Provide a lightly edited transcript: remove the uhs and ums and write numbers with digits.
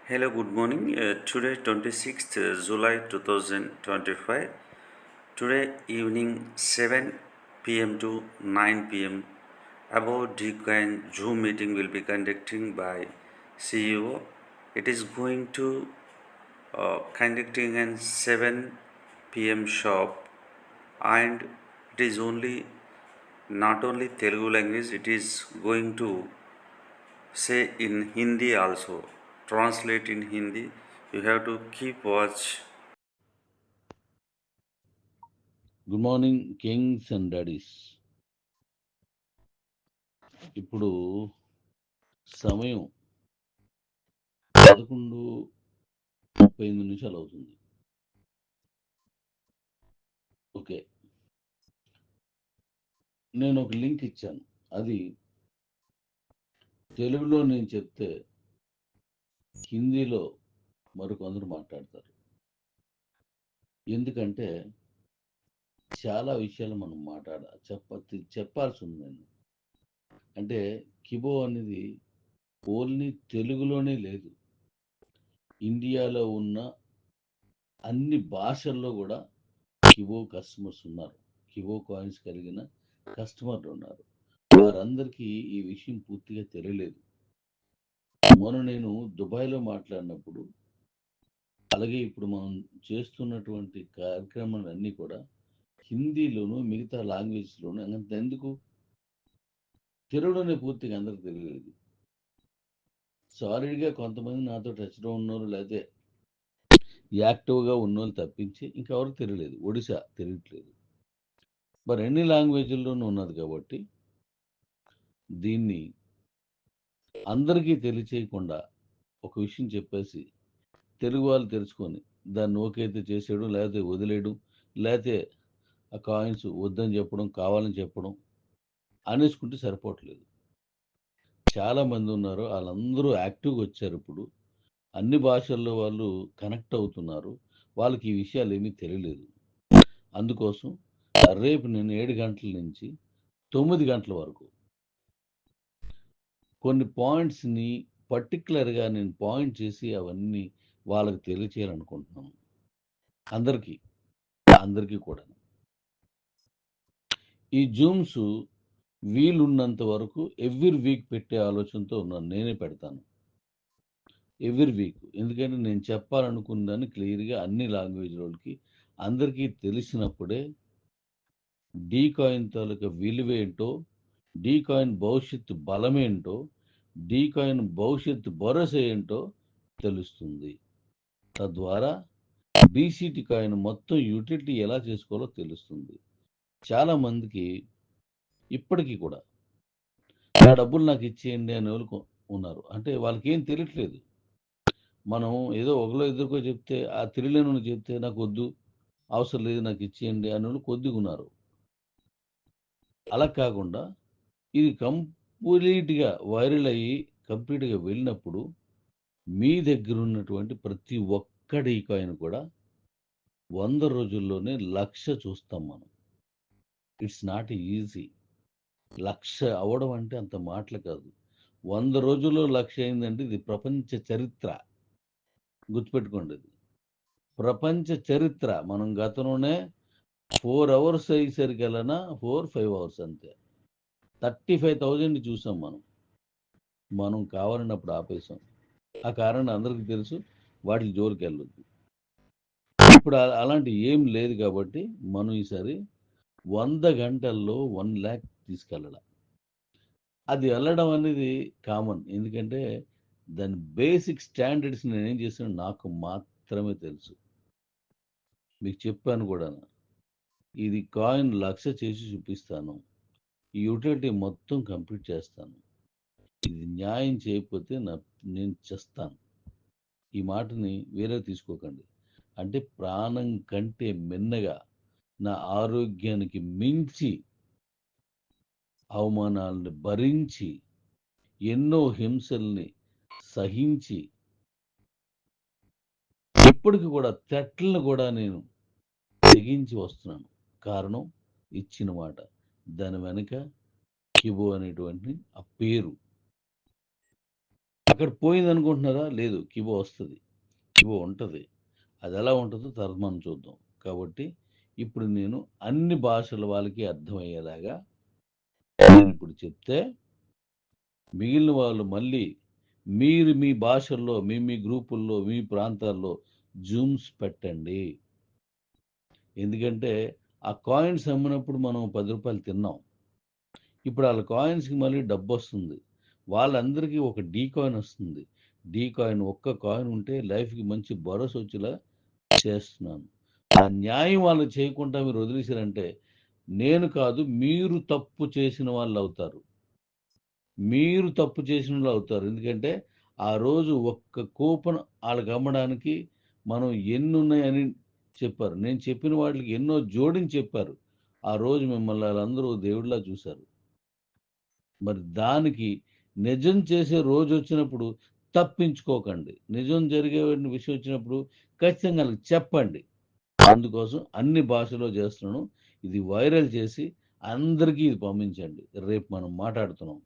Hello, good morning. Today, 26th July 2025. Today, evening 7 p.m. to 9 p.m. About Decoin Zoom meeting will be conducting by CEO. It is going to conducting in 7 p.m. shop, and it is only not only Telugu language. It is going to say in Hindi also, translate in Hindi. You have to keep watch. Good morning Kings and daddy's. ఇప్పుడు సమయం 11:35 అవుతుంది. Okay, నేను ఒక link ఇచ్చాను. అది తెలుగులో నేను చెప్తే హిందీలో మరికొందరు మాట్లాడతారు. ఎందుకంటే చాలా విషయాలు మనం చెప్పాల్సి ఉంది. నేను అంటే కిబో అనేది ఓన్లీ తెలుగులోనే లేదు, ఇండియాలో ఉన్న అన్ని భాషల్లో కూడా కిబో కస్టమర్స్ ఉన్నారు. కిబో కాయిన్స్ కలిగిన కస్టమర్లు ఉన్నారు. వారందరికీ ఈ విషయం పూర్తిగా తెలియలేదు. మొన్న నేను దుబాయ్లో మాట్లాడినప్పుడు, అలాగే ఇప్పుడు మనం చేస్తున్నటువంటి కార్యక్రమాలన్నీ కూడా హిందీలోను మిగతా లాంగ్వేజ్లోను, అంతెందుకు తెలుగులోనే పూర్తిగా అందరికి తెలియలేదు. సాలిడ్గా కొంతమంది నాతో టచ్లో ఉన్నారు, లేకపోతే యాక్టివ్గా ఉన్నోళ్ళు తప్పించి ఇంకెవరు తెలియలేదు. ఒడిశా తెలియట్లేదు. మరి అన్ని లాంగ్వేజ్ల్లోనూ ఉన్నది కాబట్టి దీన్ని అందరికీ తెలియచేయకుండా ఒక విషయం చెప్పేసి తెలుగు వాళ్ళు తెలుసుకొని దాన్ని ఓకైతే చేసేయడం, లేకపోతే వదిలేయడం, లేకపోతే ఆ కాయిన్స్ వద్దని చెప్పడం, కావాలని చెప్పడం అనేసుకుంటే సరిపోవట్లేదు. చాలామంది ఉన్నారు, వాళ్ళందరూ యాక్టివ్గా వచ్చారు. ఇప్పుడు అన్ని భాషల్లో వాళ్ళు కనెక్ట్ అవుతున్నారు. వాళ్ళకి ఈ విషయాలు ఏమీ తెలియలేదు. అందుకోసం రేపు నేను 7 గంటల నుంచి 9 గంటల వరకు కొన్ని పాయింట్స్ని పర్టికులర్గా నేను పాయింట్ చేసి అవన్నీ వాళ్ళకి తెలియచేయాలనుకుంటున్నాను. అందరికీ కూడా ఈ జూమ్స్ వీలున్నంత వరకు ఎవ్రీ వీక్ పెట్టే ఆలోచనతో ఉన్నాను. నేనే పెడతాను ఎవ్రీ వీక్. ఎందుకంటే నేను చెప్పాలనుకున్నదాన్ని క్లియర్గా అన్ని లాంగ్వేజ్లోకి అందరికీ తెలిసినప్పుడే డీ కాయిన్ తాలూకా విలువేంటో, డీ కాయిన్ భవిష్యత్తు బలమేంటో, డీ కాయిన్ భవిష్యత్తు భరోసా ఏంటో తెలుస్తుంది. తద్వారా బీసీటీ కాయిన్ మొత్తం యూటిలిటీ ఎలా చేసుకోవాలో తెలుస్తుంది. చాలామందికి ఇప్పటికీ కూడా ఆ డబ్బులు నాకు ఇచ్చేయండి అనే వాళ్ళు ఉన్నారు. అంటే వాళ్ళకి ఏం తెలియట్లేదు. మనం ఏదో ఒకలో ఇద్దరికో చెప్తే, ఆ తెలియలేని చెప్తే నాకు వద్దు, అవసరం లేదు, నాకు ఇచ్చేయండి అనే వాళ్ళు కొద్దిగా ఉన్నారు. అలా కాకుండా ఇది కంప్లీట్గా వైరల్ అయ్యి కంప్లీట్గా వెళ్ళినప్పుడు మీ దగ్గర ఉన్నటువంటి ప్రతి ఒక్కడి కాయిన్ కూడా 100 రోజుల్లోనే 1,00,000 చూస్తాం మనం. It's not easy. 1,00,000 అవ్వడం అంటే అంత మాటలు కాదు. 100 రోజుల్లో 1,00,000 అయిందంటే ఇది ప్రపంచ చరిత్ర. గుర్తుపెట్టుకోండి, ఇది ప్రపంచ చరిత్ర. మనం గతంలోనే 4 అవర్స్ అయ్యేసరికి వెళ్ళనా 4-5 అవర్స్ అంతే. 35,000 చూసాం మనం కావాలన్నప్పుడు ఆపేసాం. ఆ కారణం అందరికీ తెలుసు, వాటి జోలికి వెళ్ళొద్దు. ఇప్పుడు అలాంటి ఏం లేదు కాబట్టి మనం ఈసారి 100 గంటల్లో 1,00,000 తీసుకెళ్ళడం, అది వెళ్ళడం అనేది కామన్. ఎందుకంటే దాని బేసిక్ స్టాండర్డ్స్ నేనేం చేసాను నాకు మాత్రమే తెలుసు. మీకు చెప్పాను కూడా, ఇది కాయిన్ 1,00,000 చేసి చూపిస్తాను, ఈ యూటిలిటీ మొత్తం కంప్లీట్ చేస్తాను. ఇది న్యాయం చేయకపోతే నేను చేస్తాను. ఈ మాటని వేరే తీసుకోకండి. అంటే ప్రాణం కంటే మిన్నగా, నా ఆరోగ్యానికి మించి అవమానాలను భరించి, ఎన్నో హింసల్ని సహించి, ఇప్పటికి కూడా తెట్లను కూడా నేను తెగించి వస్తున్నాను. కారణం ఇచ్చిన మాట. దాని వెనుక కిబో అనేటువంటి ఆ పేరు అక్కడ పోయింది అనుకుంటున్నారా? లేదు, కిబో వస్తుంది, కిబో ఉంటుంది. అది ఎలా ఉంటుందో తర్వాత మనం చూద్దాం. కాబట్టి ఇప్పుడు నేను అన్ని భాషల వాళ్ళకి అర్థమయ్యేలాగా నేను ఇప్పుడు చెప్తే మిగిలిన వాళ్ళు మళ్ళీ మీరు మీ భాషల్లో మీ గ్రూపుల్లో మీ ప్రాంతాల్లో జూమ్స్ పెట్టండి. ఎందుకంటే ఆ కాయిన్స్ అమ్మినప్పుడు మనం 10 రూపాయలు తిన్నాం. ఇప్పుడు వాళ్ళ కాయిన్స్కి మళ్ళీ డబ్బు వస్తుంది. వాళ్ళందరికీ ఒక డీ కాయిన్ వస్తుంది. డీ కాయిన్, ఒక్క కాయిన్ ఉంటే లైఫ్కి మంచి భరోసా వచ్చేలా చేస్తున్నాను. ఆ న్యాయం వాళ్ళకి చేయకుండా మీరు వదిలేశారంటే నేను కాదు, మీరు తప్పు చేసిన వాళ్ళు అవుతారు. మీరు తప్పు చేసిన వాళ్ళు అవుతారు. ఎందుకంటే ఆ రోజు ఒక్క కూపన్ వాళ్ళకి అమ్మడానికి మనం ఎన్ని ఉన్నాయని చెప్పారు. నేను చెప్పిన వాటికి ఎన్నో జోడించి చెప్పారు. ఆ రోజు మిమ్మల్ని వాళ్ళందరూ దేవుడిలా చూశారు. మరి దానికి నిజం చేసే రోజు వచ్చినప్పుడు తప్పించుకోకండి. నిజం జరిగే విషయం వచ్చినప్పుడు ఖచ్చితంగా వాళ్ళకి చెప్పండి. అందుకోసం అన్ని భాషలో చేస్తున్నాను. ఇది వైరల్ చేసి అందరికీ ఇది పంపించండి. రేపు మనం మాట్లాడుతున్నాం.